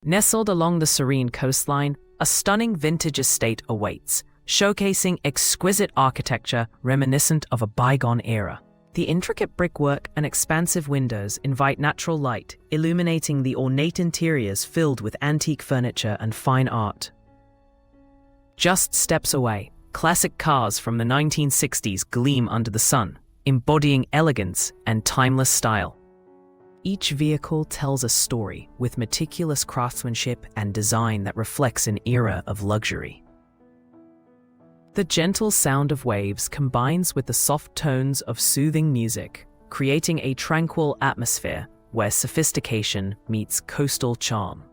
Nestled along the Serene coastline, a stunning vintage estate awaits, showcasing exquisite architecture reminiscent of a bygone era. The intricate brickwork and expansive windows invite natural light, illuminating the ornate interiors filled with antique furniture and fine art. Just steps away, classic cars from the 1960s gleam under the sun, embodying elegance and timeless style. Each vehicle tells a story with meticulous craftsmanship and design that reflects an era of luxury. The gentle sound of waves combines with the soft tones of soothing music, creating a tranquil atmosphere where sophistication meets coastal charm.